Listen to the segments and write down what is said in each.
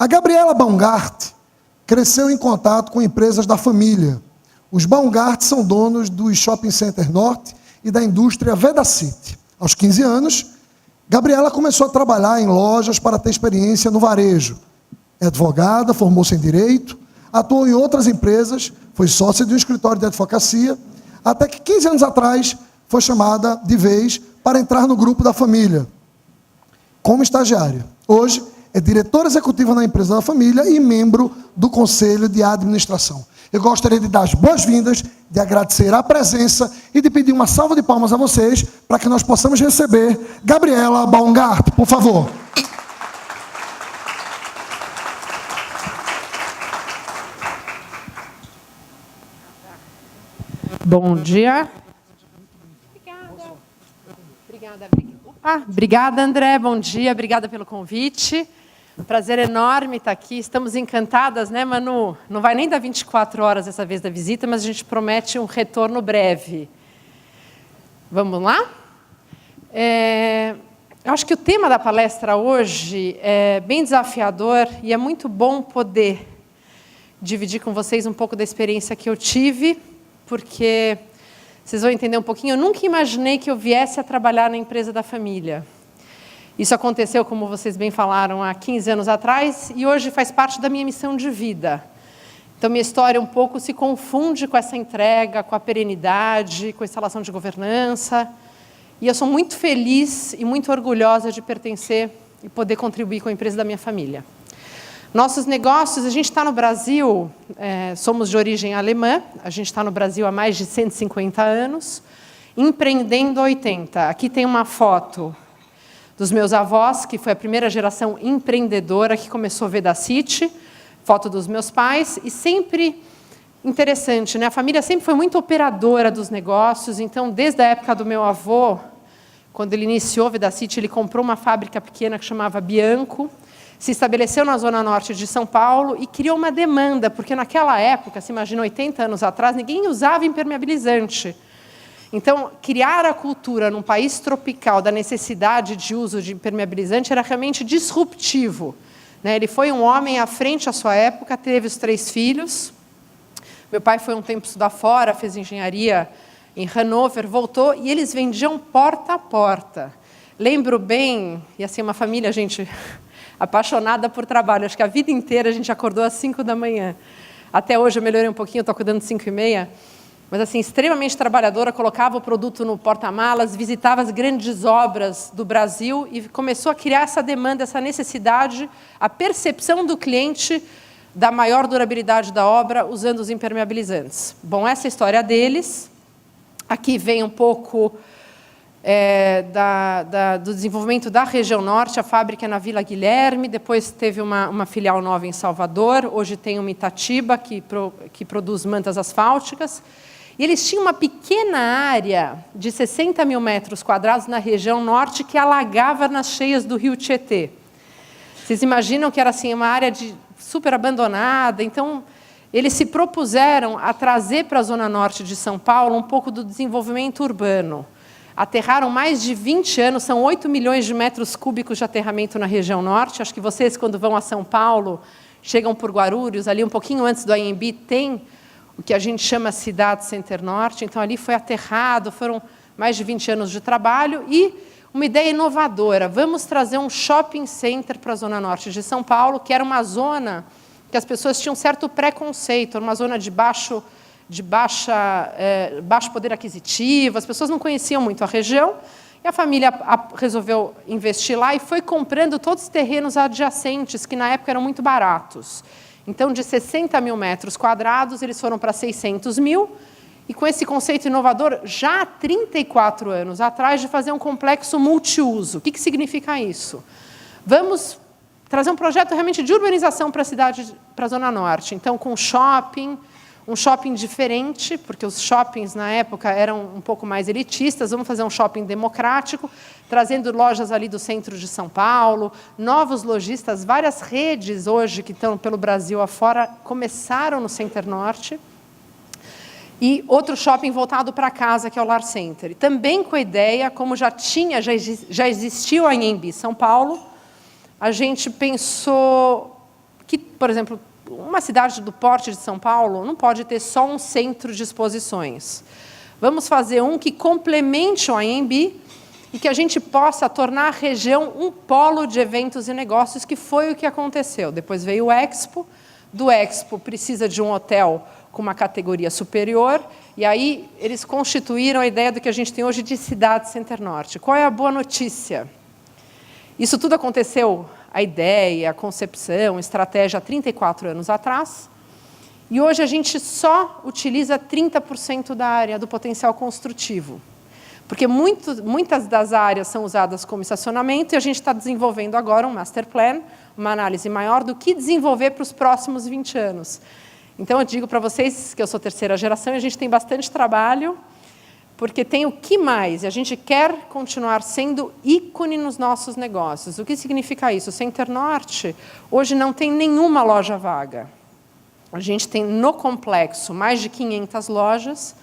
A Gabriela Baumgart cresceu em contato com empresas da família. Os Baumgart são donos do Shopping Center Norte e da indústria Vedacity. Aos 15 anos, Gabriela começou a trabalhar em lojas para ter experiência no varejo. É advogada, formou-se em Direito, atuou em outras empresas, foi sócia de um escritório de advocacia, até que 15 anos atrás foi chamada de vez para entrar no grupo da família, como estagiária. Hoje, é diretora executiva na empresa da família e membro do Conselho de Administração. Eu gostaria de dar as boas-vindas, de agradecer a presença e de pedir uma salva de palmas a vocês para que nós possamos receber Gabriela Baumgart, por favor. Bom dia. Obrigada, André. Bom dia, obrigada pelo convite. Prazer enorme estar aqui. Estamos encantadas, né, Manu? Não vai nem dar 24 horas dessa vez da visita, mas a gente promete um retorno breve. Vamos lá? Eu acho que o tema da palestra hoje é bem desafiador e é muito bom poder dividir com vocês um pouco da experiência que eu tive, porque vocês vão entender um pouquinho. Eu nunca imaginei que eu viesse a trabalhar na empresa da família. Isso aconteceu, como vocês bem falaram, há 15 anos atrás, e hoje faz parte da minha missão de vida. Então, minha história um pouco se confunde com essa entrega, com a perenidade, com a instalação de governança. E eu sou muito feliz e muito orgulhosa de pertencer e poder contribuir com a empresa da minha família. Nossos negócios, a gente está no Brasil, somos de origem alemã, a gente está no Brasil há mais de 150 anos, empreendendo há 80. Aqui tem uma foto dos meus avós, que foi a primeira geração empreendedora que começou a Vedacity, foto dos meus pais, e sempre interessante, né? A família sempre foi muito operadora dos negócios, então, desde a época do meu avô, quando ele iniciou a Vedacity, ele comprou uma fábrica pequena que chamava Bianco, se estabeleceu na zona norte de São Paulo e criou uma demanda, porque naquela época, se imagina 80 anos atrás, ninguém usava impermeabilizante. Então, criar a cultura num país tropical da necessidade de uso de impermeabilizante era realmente disruptivo, né? Ele foi um homem à frente à sua época, teve os 3 filhos. Meu pai foi um tempo estudar fora, fez engenharia em Hannover, voltou, e eles vendiam porta a porta. Lembro bem, e assim, uma família, gente, apaixonada por trabalho. Acho que a vida inteira a gente acordou às 5 da manhã. Até hoje eu melhorei um pouquinho, estou acordando às 5h30. Mas, assim, extremamente trabalhadora, colocava o produto no porta-malas, visitava as grandes obras do Brasil e começou a criar essa demanda, essa necessidade, a percepção do cliente da maior durabilidade da obra usando os impermeabilizantes. Bom, essa é a história deles. Aqui vem um pouco do desenvolvimento da região norte. A fábrica é na Vila Guilherme, depois teve uma filial nova em Salvador, hoje tem uma Itatiba, que produz mantas asfálticas. E eles tinham uma pequena área de 60 mil metros quadrados na região norte que alagava nas cheias do rio Tietê. Vocês imaginam que era assim, uma área super abandonada? Então, eles se propuseram a trazer para a zona norte de São Paulo um pouco do desenvolvimento urbano. Aterraram mais de 20 anos, são 8 milhões de metros cúbicos de aterramento na região norte. Acho que vocês, quando vão a São Paulo, chegam por Guarulhos, ali um pouquinho antes do AMB, tem o que a gente chama Cidade Center Norte. Então, ali foi aterrado, foram mais de 20 anos de trabalho e uma ideia inovadora. Vamos trazer um shopping center para a zona norte de São Paulo, que era uma zona que as pessoas tinham um certo preconceito, uma zona de baixo poder aquisitivo, as pessoas não conheciam muito a região, e a família resolveu investir lá e foi comprando todos os terrenos adjacentes, que na época eram muito baratos. Então, de 60 mil metros quadrados, eles foram para 600 mil, e com esse conceito inovador, já há 34 anos atrás, de fazer um complexo multiuso. O que significa isso? Vamos trazer um projeto realmente de urbanização para a cidade, para a Zona Norte. Então, com shopping, um shopping diferente, porque os shoppings, na época, eram um pouco mais elitistas. Vamos fazer um shopping democrático, trazendo lojas ali do centro de São Paulo, novos lojistas, várias redes hoje que estão pelo Brasil afora, começaram no Center Norte. E outro shopping voltado para casa, que é o Lar Center. E também com a ideia, como já existiu a Anhembi São Paulo, a gente pensou que, por exemplo, uma cidade do porte de São Paulo não pode ter só um centro de exposições. Vamos fazer um que complemente o AMB e que a gente possa tornar a região um polo de eventos e negócios, que foi o que aconteceu. Depois veio o Expo, do Expo precisa de um hotel com uma categoria superior, e aí eles constituíram a ideia do que a gente tem hoje de Cidade Center Norte. Qual é a boa notícia? Isso tudo aconteceu, a ideia, a concepção, a estratégia, há 34 anos atrás, e hoje a gente só utiliza 30% da área do potencial construtivo. Porque muitas das áreas são usadas como estacionamento, e a gente está desenvolvendo agora um master plan, uma análise maior do que desenvolver para os próximos 20 anos. Então, eu digo para vocês que eu sou terceira geração e a gente tem bastante trabalho, porque tem o que mais? E a gente quer continuar sendo ícone nos nossos negócios. O que significa isso? O Center Norte hoje não tem nenhuma loja vaga. A gente tem no complexo mais de 500 lojas,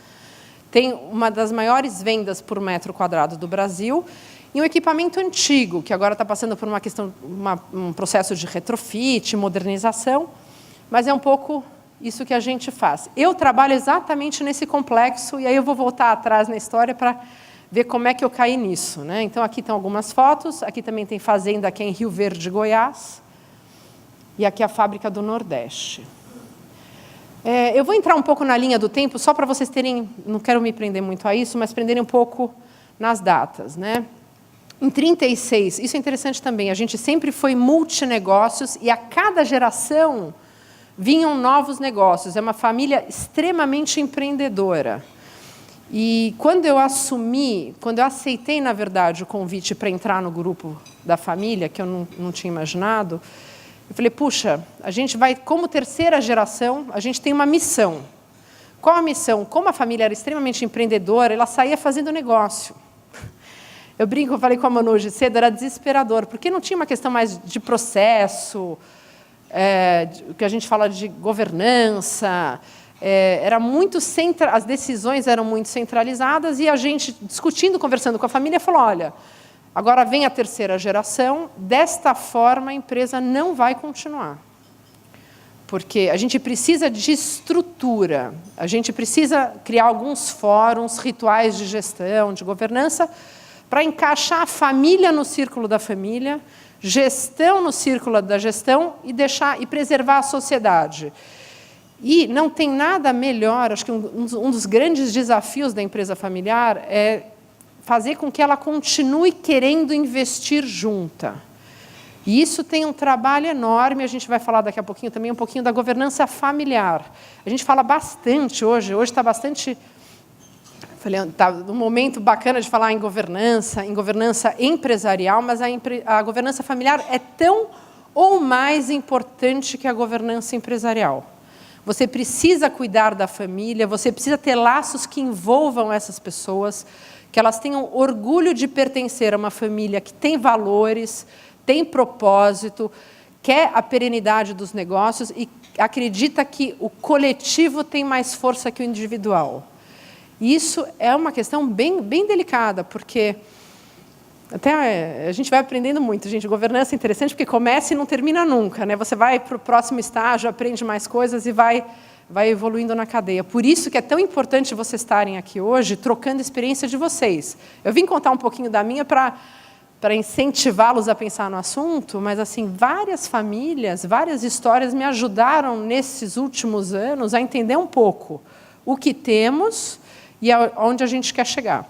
tem uma das maiores vendas por metro quadrado do Brasil, e um equipamento antigo, que agora está passando por um processo de retrofit, modernização, mas é um pouco isso que a gente faz. Eu trabalho exatamente nesse complexo, e aí eu vou voltar atrás na história para ver como é que eu caí nisso, né? Então, aqui estão algumas fotos, aqui também tem fazenda aqui em Rio Verde, Goiás, e aqui a fábrica do Nordeste. Eu vou entrar um pouco na linha do tempo, só para vocês terem, não quero me prender muito a isso, mas prenderem um pouco nas datas, né? Em 36, isso é interessante também, a gente sempre foi multinegócios, e a cada geração vinham novos negócios. É uma família extremamente empreendedora. E quando eu aceitei, na verdade, o convite para entrar no grupo da família, que eu não tinha imaginado, eu falei, puxa, a gente vai, como terceira geração, a gente tem uma missão. Qual a missão? Como a família era extremamente empreendedora, ela saía fazendo negócio. Eu brinco, eu falei com a Manu hoje cedo, era desesperador, porque não tinha uma questão mais de processo, que a gente fala de governança, era muito as decisões eram muito centralizadas, e a gente, discutindo, conversando com a família, falou, olha, agora vem a terceira geração, desta forma a empresa não vai continuar. Porque a gente precisa de estrutura, a gente precisa criar alguns fóruns, rituais de gestão, de governança, para encaixar a família no círculo da família, gestão no círculo da gestão e preservar a sociedade. E não tem nada melhor, acho que um dos grandes desafios da empresa familiar é fazer com que ela continue querendo investir junta. E isso tem um trabalho enorme, a gente vai falar daqui a pouquinho também um pouquinho da governança familiar. A gente fala bastante hoje está bastante... Está um momento bacana de falar em governança empresarial, mas a governança familiar é tão ou mais importante que a governança empresarial. Você precisa cuidar da família, você precisa ter laços que envolvam essas pessoas, que elas tenham orgulho de pertencer a uma família que tem valores, tem propósito, quer a perenidade dos negócios e acredita que o coletivo tem mais força que o individual. E isso é uma questão bem delicada, porque até a gente vai aprendendo muito, gente. Governança é interessante porque começa e não termina nunca, né? Você vai para o próximo estágio, aprende mais coisas e vai evoluindo na cadeia. Por isso que é tão importante vocês estarem aqui hoje, trocando a experiência de vocês. Eu vim contar um pouquinho da minha para incentivá-los a pensar no assunto, mas assim, várias famílias, várias histórias me ajudaram nesses últimos anos a entender um pouco o que temos e aonde a gente quer chegar.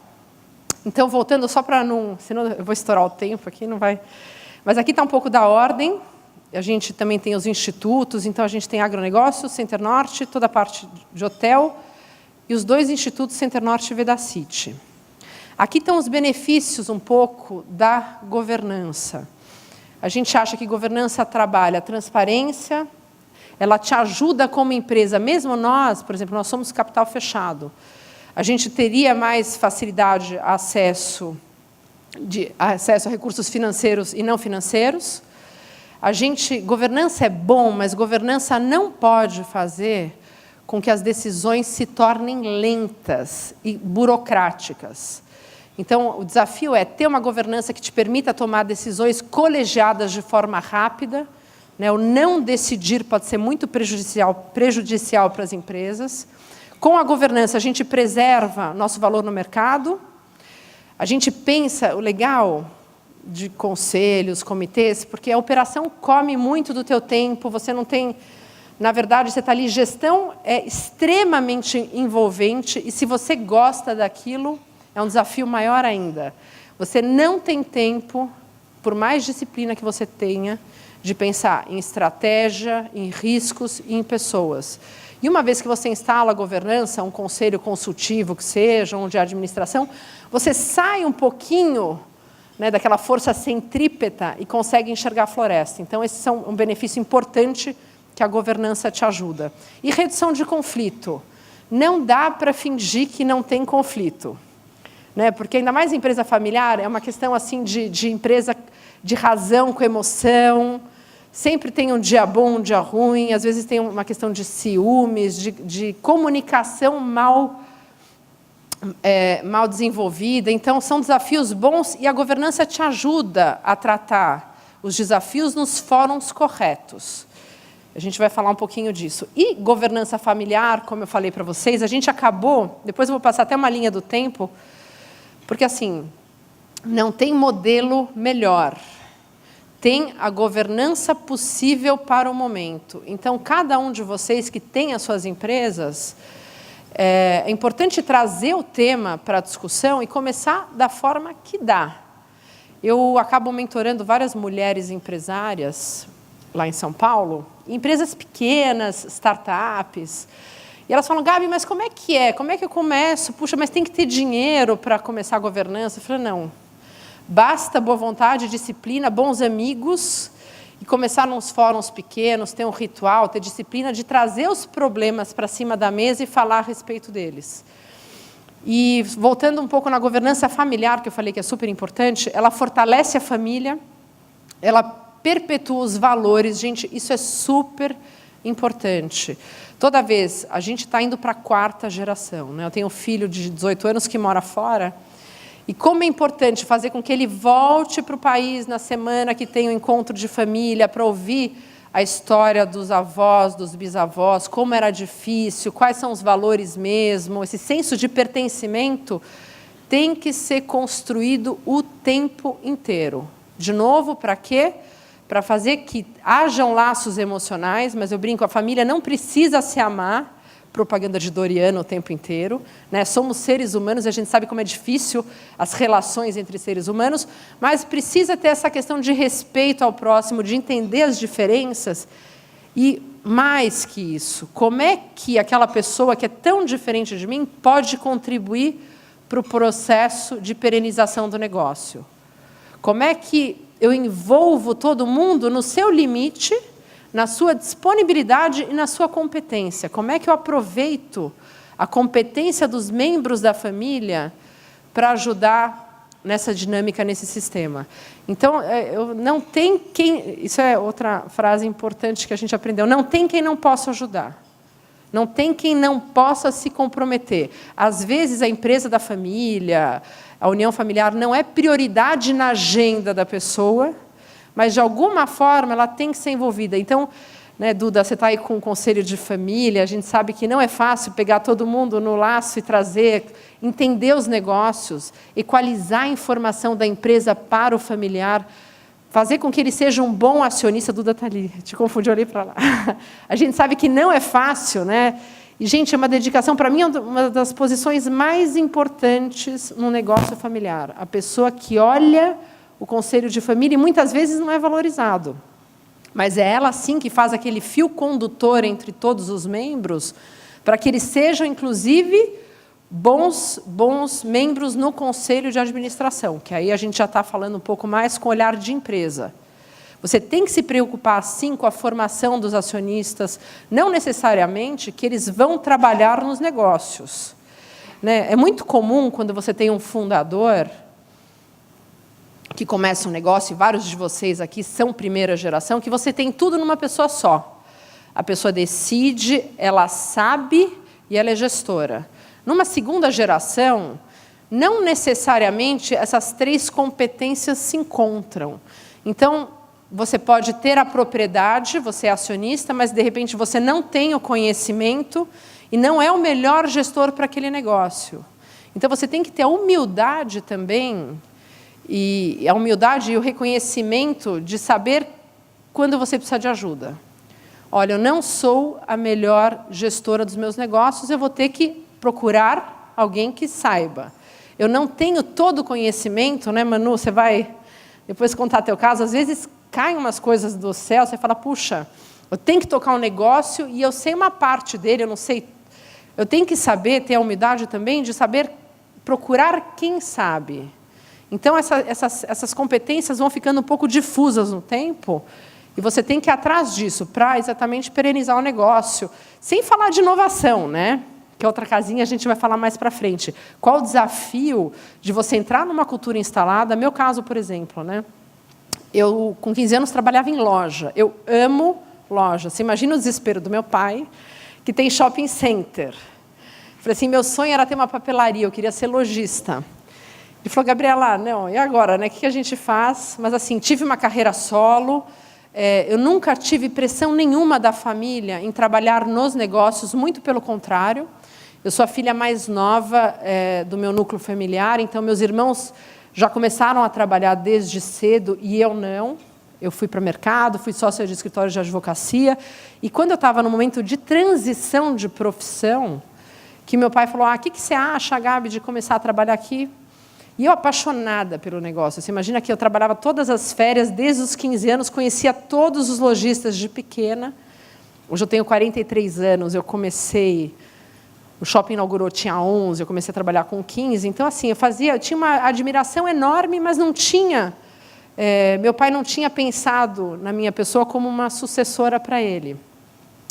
Então, voltando só para não... Senão eu vou estourar o tempo aqui, não vai... Mas aqui está um pouco da ordem. A gente também tem os institutos, então a gente tem agronegócio, Center Norte, toda a parte de hotel, e os 2 institutos, Center Norte e Vedacity. Aqui estão os benefícios um pouco da governança. A gente acha que governança trabalha a transparência, ela te ajuda como empresa, mesmo nós, por exemplo, nós somos capital fechado, a gente teria mais facilidade a acesso a recursos financeiros e não financeiros. Governança é bom, mas governança não pode fazer com que as decisões se tornem lentas e burocráticas. Então, o desafio é ter uma governança que te permita tomar decisões colegiadas de forma rápida, né? O não decidir pode ser muito prejudicial para as empresas. Com a governança, a gente preserva nosso valor no mercado. A gente pensa, o legal de conselhos, comitês, porque a operação come muito do teu tempo, você não tem... Na verdade, você está ali, gestão é extremamente envolvente, e se você gosta daquilo, é um desafio maior ainda. Você não tem tempo, por mais disciplina que você tenha, de pensar em estratégia, em riscos e em pessoas. E uma vez que você instala a governança, um conselho consultivo que seja, um de administração, você sai um pouquinho, né, daquela força centrípeta e consegue enxergar a floresta. Então, esse é um benefício importante que a governança te ajuda. E redução de conflito. Não dá para fingir que não tem conflito, né? Porque, ainda mais empresa familiar, é uma questão assim, de empresa de razão com emoção. Sempre tem um dia bom, um dia ruim. Às vezes tem uma questão de ciúmes, de comunicação mal desenvolvida. Então, são desafios bons e a governança te ajuda a tratar os desafios nos fóruns corretos. A gente vai falar um pouquinho disso. E governança familiar, como eu falei para vocês, a gente acabou, depois eu vou passar até uma linha do tempo, porque, assim, não tem modelo melhor. Tem a governança possível para o momento. Então, cada um de vocês que tem as suas empresas, é importante trazer o tema para a discussão e começar da forma que dá. Eu acabo mentorando várias mulheres empresárias lá em São Paulo, empresas pequenas, startups, e elas falam, Gabi, mas como é que é? Como é que eu começo? Puxa, mas tem que ter dinheiro para começar a governança. Eu falei, não. Basta boa vontade, disciplina, bons amigos, e começar nos fóruns pequenos, ter um ritual, ter disciplina de trazer os problemas para cima da mesa e falar a respeito deles. E, voltando um pouco na governança familiar, que eu falei que é super importante, ela fortalece a família, ela perpetua os valores. Gente, isso é super importante. Toda vez, a gente está indo para a 4ª geração, né? Eu tenho um filho de 18 anos que mora fora, e como é importante fazer com que ele volte para o país na semana que tem o encontro de família, para ouvir a história dos avós, dos bisavós, como era difícil, quais são os valores mesmo. Esse senso de pertencimento tem que ser construído o tempo inteiro. De novo, para quê? Para fazer que hajam laços emocionais, mas eu brinco, a família não precisa se amar, propaganda de Doriana o tempo inteiro, né? Somos seres humanos e a gente sabe como é difícil as relações entre seres humanos, mas precisa ter essa questão de respeito ao próximo, de entender as diferenças e, mais que isso, como é que aquela pessoa que é tão diferente de mim pode contribuir para o processo de perenização do negócio? Como é que eu envolvo todo mundo no seu limite, na sua disponibilidade e na sua competência? Como é que eu aproveito a competência dos membros da família para ajudar nessa dinâmica, nesse sistema? Então, não tem quem... Isso é outra frase importante que a gente aprendeu. Não tem quem não possa ajudar. Não tem quem não possa se comprometer. Às vezes, a empresa da família, a união familiar, não é prioridade na agenda da pessoa, mas, de alguma forma, ela tem que ser envolvida. Então, né, Duda, você está aí com um conselho de família, a gente sabe que não é fácil pegar todo mundo no laço e trazer, entender os negócios, equalizar a informação da empresa para o familiar, fazer com que ele seja um bom acionista. Duda está ali, te confundi, olhei para lá. A gente sabe que não é fácil, né? E, gente, é uma dedicação, para mim, é uma das posições mais importantes no negócio familiar. A pessoa que olha o conselho de família, e muitas vezes não é valorizado. Mas é ela, sim, que faz aquele fio condutor entre todos os membros, para que eles sejam, inclusive, bons membros no conselho de administração, que aí a gente já está falando um pouco mais com olhar de empresa. Você tem que se preocupar, sim, com a formação dos acionistas, não necessariamente que eles vão trabalhar nos negócios, né? É muito comum, quando você tem um fundador que começa um negócio, e vários de vocês aqui são primeira geração, que você tem tudo numa pessoa só. A pessoa decide, ela sabe e ela é gestora. Numa segunda geração, não necessariamente essas 3 competências se encontram. Então, você pode ter a propriedade, você é acionista, mas, de repente, você não tem o conhecimento e não é o melhor gestor para aquele negócio. Então, você tem que ter a humildade também, e a humildade e o reconhecimento de saber quando você precisa de ajuda. Olha, eu não sou a melhor gestora dos meus negócios, eu vou ter que procurar alguém que saiba. Eu não tenho todo o conhecimento, né, Manu? Você vai depois contar teu caso, às vezes caem umas coisas do céu, você fala, puxa, eu tenho que tocar um negócio e eu sei uma parte dele, eu não sei. Eu tenho que saber, ter a humildade também de saber procurar quem sabe. Então, essas competências vão ficando um pouco difusas no tempo, e você tem que ir atrás disso para exatamente perenizar o negócio, sem falar de inovação, né? Que é outra casinha a gente vai falar mais para frente. Qual o desafio de você entrar numa cultura instalada? Meu caso, por exemplo, né? Eu, com 15 anos, trabalhava em loja. Eu amo loja. Você imagina o desespero do meu pai, que tem shopping center. Eu falei assim, meu sonho era ter uma papelaria, eu queria ser lojista. Ele falou, Gabriela, não, e agora, né? O que a gente faz? Mas, assim, tive uma carreira solo, eu nunca tive pressão nenhuma da família em trabalhar nos negócios, muito pelo contrário. Eu sou a filha mais nova do meu núcleo familiar, então meus irmãos já começaram a trabalhar desde cedo e eu não. Eu fui para o mercado, fui sócia de escritório de advocacia, e quando eu estava no momento de transição de profissão, que meu pai falou, o que você acha, Gabi, de começar a trabalhar aqui? E eu, apaixonada pelo negócio. Você imagina que eu trabalhava todas as férias, desde os 15 anos, conhecia todos os lojistas de pequena. Hoje eu tenho 43 anos, eu comecei... O shopping inaugurou, tinha 11, eu comecei a trabalhar com 15. Então, assim, eu tinha uma admiração enorme, mas não tinha... meu pai não tinha pensado na minha pessoa como uma sucessora para ele.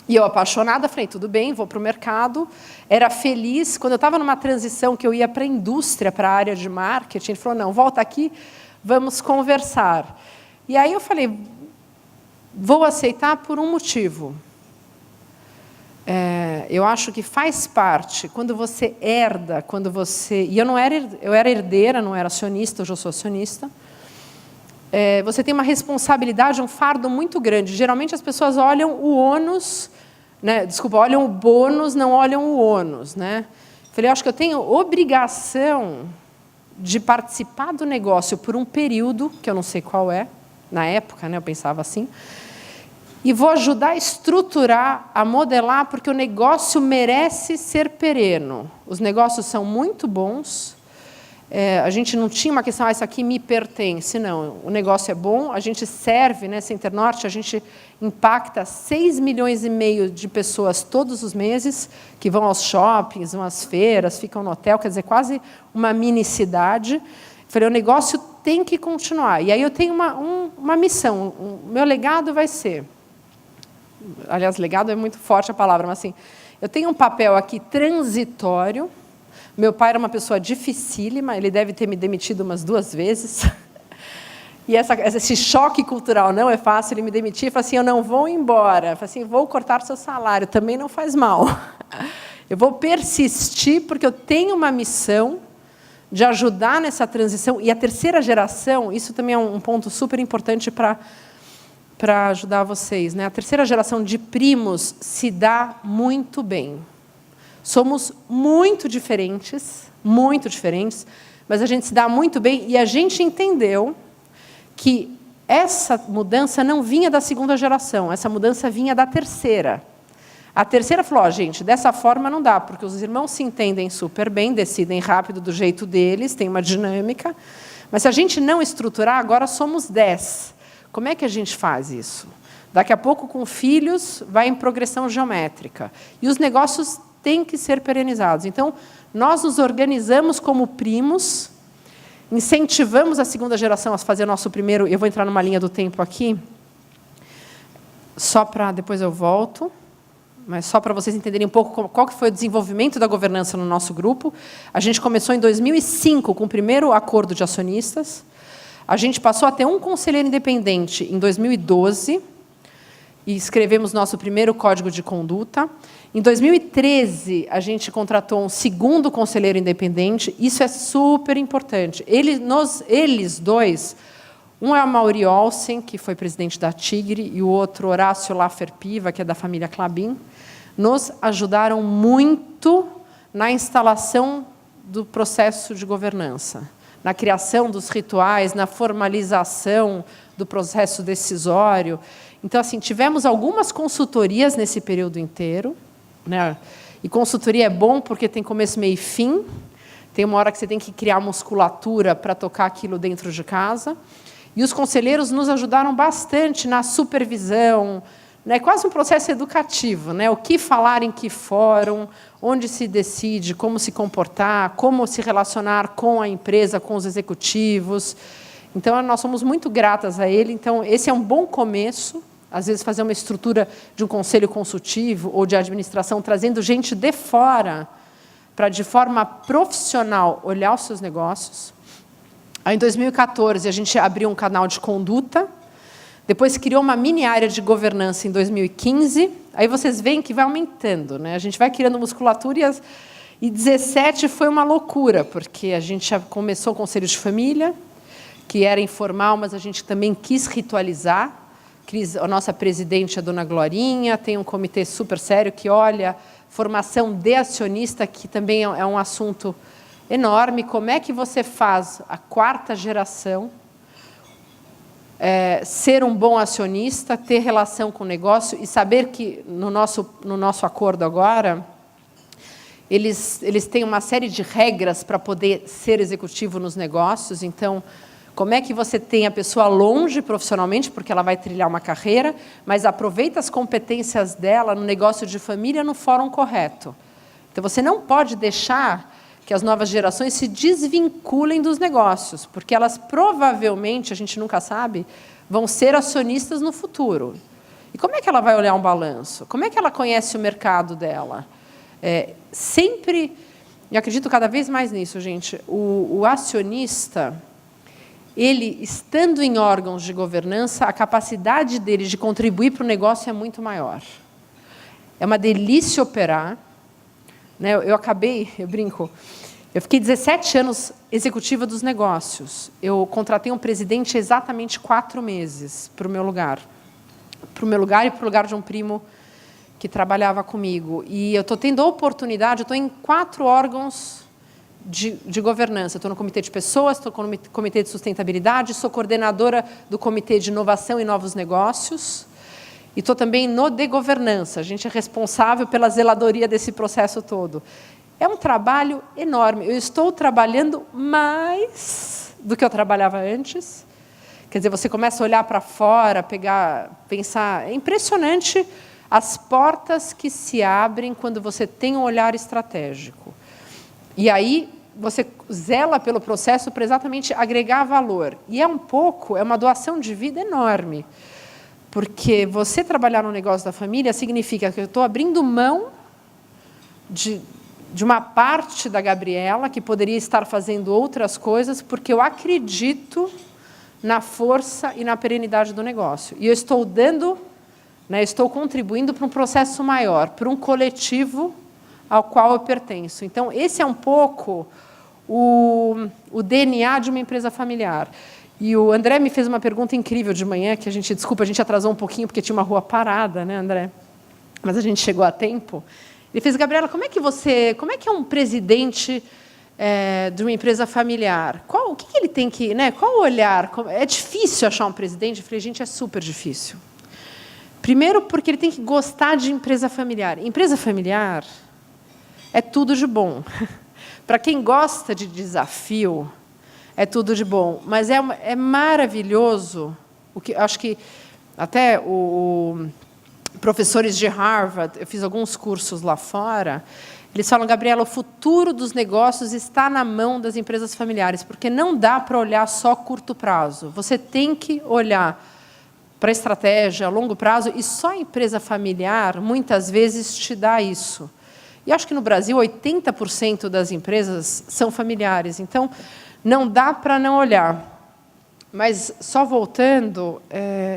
E eu, apaixonada, falei, tudo bem, vou para o mercado. Era feliz. Quando eu estava numa transição que eu ia para a indústria, para a área de marketing, ele falou, não, volta aqui, vamos conversar. E aí eu falei, vou aceitar por um motivo. Eu acho que faz parte, quando você herda, quando você... E eu era herdeira, não era acionista, hoje eu sou acionista. Você tem uma responsabilidade, um fardo muito grande. Geralmente as pessoas olham o ônus, né? Desculpa, olham o bônus, não olham o ônus, né? Falei, eu acho que eu tenho obrigação de participar do negócio por um período, que eu não sei qual é, na época, né? Eu pensava assim, e vou ajudar a estruturar, a modelar, porque o negócio merece ser pereno. Os negócios são muito bons. A gente não tinha uma questão, isso aqui me pertence, não. O negócio é bom, a gente serve, né, Center Norte, a gente impacta 6,5 milhões de pessoas todos os meses, que vão aos shoppings, vão às feiras, ficam no hotel, quer dizer, quase uma mini-cidade. Falei, o negócio tem que continuar. E aí eu tenho uma missão, o meu legado vai ser... Aliás, legado é muito forte a palavra, mas assim, eu tenho um papel aqui transitório. Meu pai era uma pessoa dificílima, ele deve ter me demitido umas 2 vezes. E esse choque cultural não é fácil, ele me demitir e falar assim, eu não vou embora. Eu falei assim, vou cortar seu salário, também não faz mal. Eu vou persistir, porque eu tenho uma missão de ajudar nessa transição. E a terceira geração, isso também é um ponto super importante para ajudar vocês, né? A terceira geração de primos se dá muito bem. Somos muito diferentes, mas a gente se dá muito bem e a gente entendeu que essa mudança não vinha da segunda geração, essa mudança vinha da terceira. A terceira falou, gente, dessa forma não dá, porque os irmãos se entendem super bem, decidem rápido do jeito deles, tem uma dinâmica, mas se a gente não estruturar, agora somos 10. Como é que a gente faz isso? Daqui a pouco, com filhos, vai em progressão geométrica. E os negócios têm que ser perenizados. Então, nós nos organizamos como primos, incentivamos a segunda geração a fazer o nosso primeiro... Eu vou entrar numa linha do tempo aqui, só para... Depois eu volto, mas só para vocês entenderem um pouco qual que foi o desenvolvimento da governança no nosso grupo. A gente começou em 2005 com o primeiro acordo de acionistas. A gente passou a ter um conselheiro independente em 2012 e escrevemos nosso primeiro código de conduta. Em 2013, a gente contratou um segundo conselheiro independente. Isso é super importante. Eles dois, Um é o Amaury Olsen, que foi presidente da Tigre, e o outro, Horácio Laffer Piva, que é da família Klabin, nos ajudaram muito na instalação do processo de governança, na criação dos rituais, na formalização do processo decisório. Então, assim, tivemos algumas consultorias nesse período inteiro, né? E consultoria é bom porque tem começo, meio e fim. Tem uma hora que você tem que criar musculatura para tocar aquilo dentro de casa. E os conselheiros nos ajudaram bastante na supervisão, né? Quase um processo educativo, né? O que falar em que fórum, onde se decide, como se comportar, como se relacionar com a empresa, com os executivos. Então, nós somos muito gratas a ele. Então, esse é um bom começo. Às vezes, fazer uma estrutura de um conselho consultivo ou de administração, trazendo gente de fora para, de forma profissional, olhar os seus negócios. Aí, em 2014, a gente abriu um canal de conduta. Depois, criou uma mini área de governança em 2015. Aí, vocês veem que vai aumentando, né? A gente vai criando musculatura e 2017 foi uma loucura, porque a gente já começou o Conselho de Família, que era informal, mas a gente também quis ritualizar. A nossa presidente, a dona Glorinha, tem um comitê super sério que olha formação de acionista, que também é um assunto enorme. Como é que você faz a 4ª geração ser um bom acionista, ter relação com o negócio e saber que, no nosso acordo agora, eles têm uma série de regras para poder ser executivo nos negócios. Então, como é que você tem a pessoa longe profissionalmente, porque ela vai trilhar uma carreira, mas aproveita as competências dela no negócio de família no fórum correto. Então, você não pode deixar que as novas gerações se desvinculem dos negócios, porque elas provavelmente, a gente nunca sabe, vão ser acionistas no futuro. E como é que ela vai olhar um balanço? Como é que ela conhece o mercado dela? Sempre, e acredito cada vez mais nisso, gente, o acionista, ele, estando em órgãos de governança, a capacidade dele de contribuir para o negócio é muito maior. É uma delícia operar. Né? Eu brinco, eu fiquei 17 anos executiva dos negócios. Eu contratei um presidente exatamente 4 meses para o meu lugar. Para o meu lugar e para o lugar de um primo que trabalhava comigo. E eu estou tendo a oportunidade, eu estou em 4 órgãos de governança. Estou no Comitê de Pessoas, estou no Comitê de Sustentabilidade, sou coordenadora do Comitê de Inovação e Novos Negócios e estou também no de Governança. A gente é responsável pela zeladoria desse processo todo. É um trabalho enorme. Eu estou trabalhando mais do que eu trabalhava antes. Quer dizer, você começa a olhar para fora, pensar... É impressionante as portas que se abrem quando você tem um olhar estratégico. E aí, você zela pelo processo para exatamente agregar valor. E é uma doação de vida enorme. Porque você trabalhar no negócio da família significa que eu estou abrindo mão de uma parte da Gabriela, que poderia estar fazendo outras coisas, porque eu acredito na força e na perenidade do negócio. E eu estou estou contribuindo para um processo maior, para um coletivo ao qual eu pertenço. Então, esse é um pouco o DNA de uma empresa familiar. E o André me fez uma pergunta incrível de manhã, que a gente atrasou um pouquinho, porque tinha uma rua parada, né, André? Mas a gente chegou a tempo. Ele fez: Gabriela, como é que é um presidente de uma empresa familiar? O que ele tem que... Né, qual o olhar? É difícil achar um presidente? Eu falei: gente, é super difícil. Primeiro, porque ele tem que gostar de empresa familiar. Empresa familiar é tudo de bom. Para quem gosta de desafio, é tudo de bom. Mas é maravilhoso. Acho que até professores de Harvard, eu fiz alguns cursos lá fora, eles falam: Gabriela, o futuro dos negócios está na mão das empresas familiares, porque não dá para olhar só curto prazo. Você tem que olhar para a estratégia a longo prazo, e só a empresa familiar, muitas vezes, te dá isso. E acho que no Brasil, 80% das empresas são familiares. Então, não dá para não olhar. Mas, só voltando,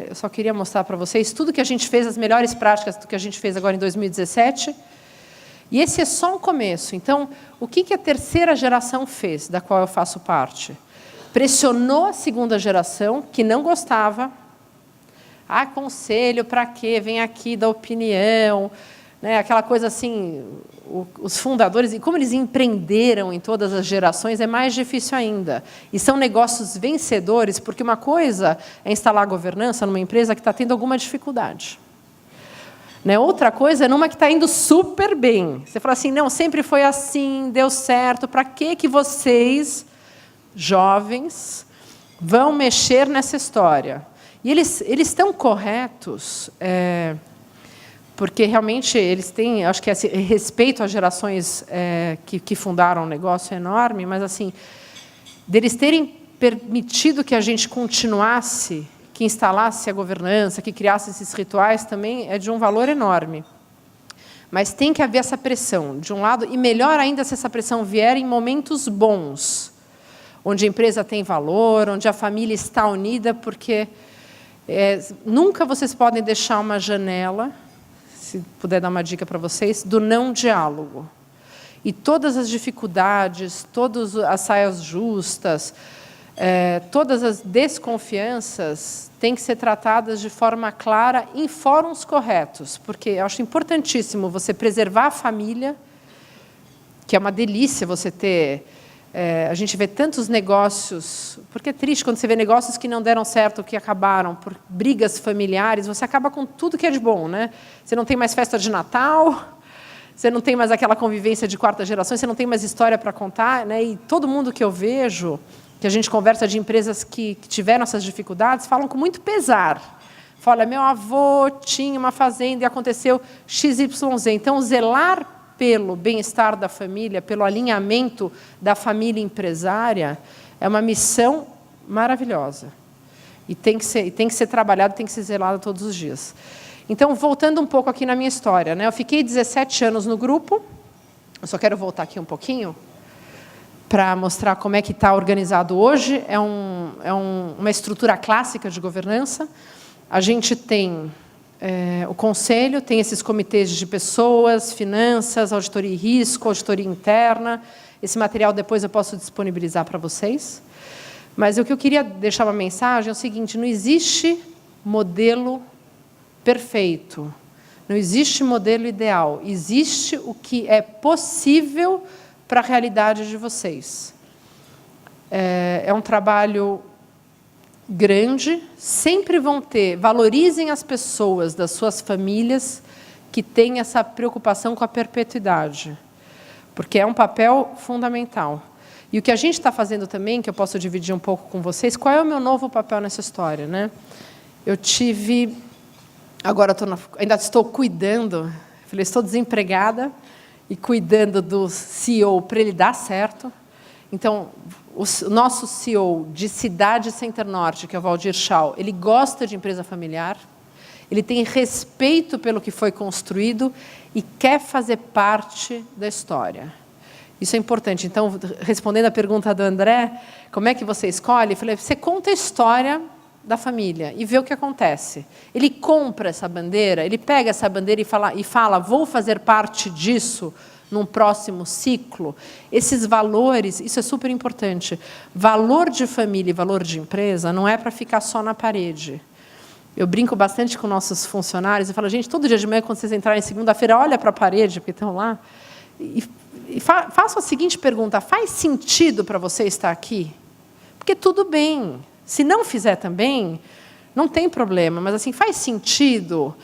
eu só queria mostrar para vocês tudo que a gente fez, as melhores práticas do que a gente fez agora em 2017. E esse é só um começo. Então, o que a 3ª geração fez, da qual eu faço parte? pressionou a segunda geração, que não gostava. Ah, conselho, para quê? Vem aqui dar opinião. Né? Aquela coisa assim, os fundadores, e como eles empreenderam em todas as gerações, é mais difícil ainda. E são negócios vencedores, porque uma coisa é instalar governança numa empresa que está tendo alguma dificuldade. Né? Outra coisa é numa que está indo super bem. Você fala assim, não, sempre foi assim, deu certo, para que vocês, jovens, vão mexer nessa história? E eles estão corretos, porque realmente eles têm, acho que esse respeito às gerações que fundaram o negócio é enorme, mas assim, deles terem permitido que a gente continuasse, que instalasse a governança, que criasse esses rituais, também é de um valor enorme. Mas tem que haver essa pressão, de um lado, e melhor ainda se essa pressão vier em momentos bons, onde a empresa tem valor, onde a família está unida, porque nunca vocês podem deixar uma janela, se puder dar uma dica para vocês, do não diálogo. E todas as dificuldades, todas as saias justas, todas as desconfianças têm que ser tratadas de forma clara em fóruns corretos, porque eu acho importantíssimo você preservar a família, que é uma delícia você ter... a gente vê tantos negócios, porque é triste quando você vê negócios que não deram certo, que acabaram por brigas familiares, você acaba com tudo que é de bom, né? Você não tem mais festa de Natal, você não tem mais aquela convivência de quarta geração, você não tem mais história para contar, né? E todo mundo que eu vejo, que a gente conversa de empresas que tiveram essas dificuldades, falam com muito pesar. Fala, meu avô tinha uma fazenda e aconteceu XYZ. Então, zelar pelo bem-estar da família, pelo alinhamento da família empresária, é uma missão maravilhosa. E tem que ser trabalhado, tem que ser zelado todos os dias. Então, voltando um pouco aqui na minha história, né? Eu fiquei 17 anos no grupo, eu só quero voltar aqui um pouquinho, para mostrar como é que está organizado hoje. É uma estrutura clássica de governança. A gente tem... o conselho tem esses comitês de pessoas, finanças, auditoria e risco, auditoria interna. Esse material depois eu posso disponibilizar para vocês. Mas o que eu queria deixar uma mensagem é o seguinte, não existe modelo perfeito, não existe modelo ideal, existe o que é possível para a realidade de vocês. É um trabalho grande, sempre vão ter, valorizem as pessoas das suas famílias que têm essa preocupação com a perpetuidade, porque é um papel fundamental. E o que a gente está fazendo também, que eu posso dividir um pouco com vocês, qual é o meu novo papel nessa história, né? Eu tive, agora ainda estou cuidando, falei, estou desempregada e cuidando do CEO para ele dar certo. Então, o nosso CEO de Cidade Center Norte, que é o Valdir Schau, ele gosta de empresa familiar, ele tem respeito pelo que foi construído e quer fazer parte da história. Isso é importante. Então, respondendo à pergunta do André, como é que você escolhe? Eu falei, você conta a história da família e vê o que acontece. Ele compra essa bandeira, ele pega essa bandeira e fala, vou fazer parte disso num próximo ciclo. Esses valores, isso é super importante. Valor de família e valor de empresa não é para ficar só na parede. Eu brinco bastante com nossos funcionários, eu falo, gente, todo dia de manhã, quando vocês entrarem segunda-feira, olha para a parede, porque estão lá, e façam a seguinte pergunta, faz sentido para você estar aqui? Porque tudo bem. Se não fizer também, não tem problema, mas assim, faz sentido?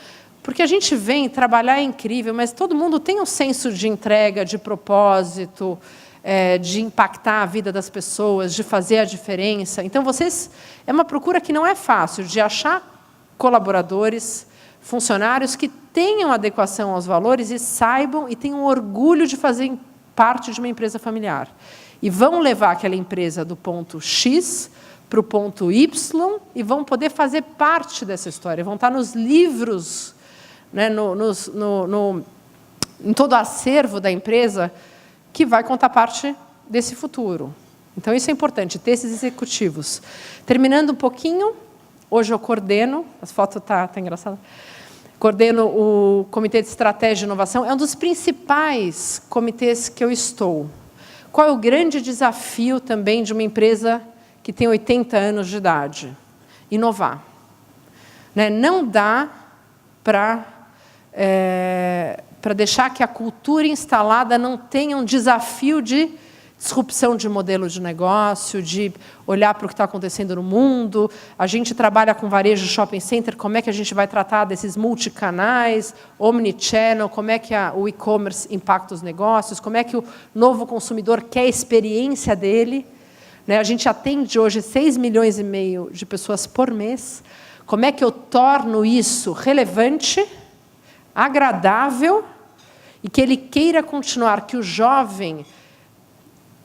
Porque a gente vem trabalhar é incrível, mas todo mundo tem um senso de entrega, de propósito, de impactar a vida das pessoas, de fazer a diferença. Então, é uma procura que não é fácil, de achar colaboradores, funcionários que tenham adequação aos valores e saibam e tenham orgulho de fazer parte de uma empresa familiar. E vão levar aquela empresa do ponto X para o ponto Y e vão poder fazer parte dessa história, vão estar nos livros, né, em todo o acervo da empresa, que vai contar parte desse futuro. Então, isso é importante, ter esses executivos. Terminando um pouquinho, hoje eu coordeno, as fotos tá engraçada, coordeno o Comitê de Estratégia e Inovação, é um dos principais comitês que eu estou. Qual é o grande desafio também de uma empresa que tem 80 anos de idade. Inovar. Né? Não dá para deixar que a cultura instalada não tenha um desafio de disrupção de modelo de negócio, de olhar para o que está acontecendo no mundo. A gente trabalha com varejo de shopping center, como é que a gente vai tratar desses multicanais, omnichannel, como é que o e-commerce impacta os negócios, como é que o novo consumidor quer a experiência dele. Né? A gente atende hoje 6,5 milhões de pessoas por mês. Como é que eu torno isso relevante, agradável, e que ele queira continuar, que o jovem...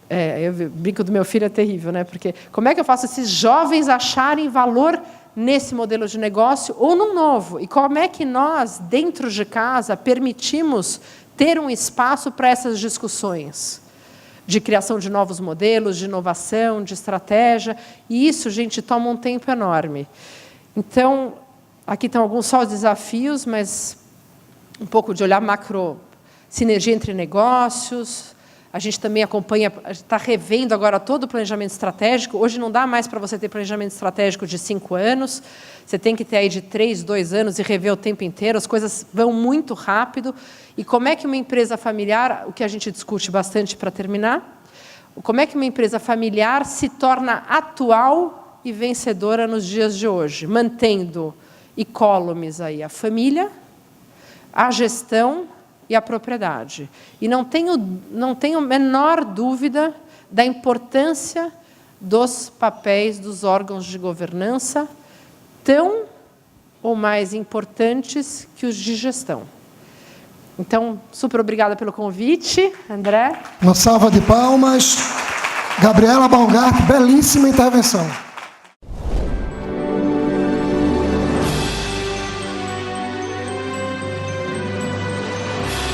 eu brinco do meu filho, é terrível, né? Porque como é que eu faço esses jovens acharem valor nesse modelo de negócio ou num novo? E como é que nós, dentro de casa, permitimos ter um espaço para essas discussões? De criação de novos modelos, de inovação, de estratégia. E isso, gente, toma um tempo enorme. Então, aqui estão alguns só os desafios, mas um pouco de olhar macro, sinergia entre negócios. A gente também acompanha, está revendo agora todo o planejamento estratégico. Hoje não dá mais para você ter planejamento estratégico de 5 anos. Você tem que ter aí de 3, 2 anos e rever o tempo inteiro. As coisas vão muito rápido. E como é que uma empresa familiar, o que a gente discute bastante para terminar, como é que uma empresa familiar se torna atual e vencedora nos dias de hoje, mantendo incólumes aí a família, a gestão e a propriedade. E não tenho a menor dúvida da importância dos papéis dos órgãos de governança, tão ou mais importantes que os de gestão. Então, super obrigada pelo convite, André. Uma salva de palmas. Gabriela Baumgart, belíssima intervenção.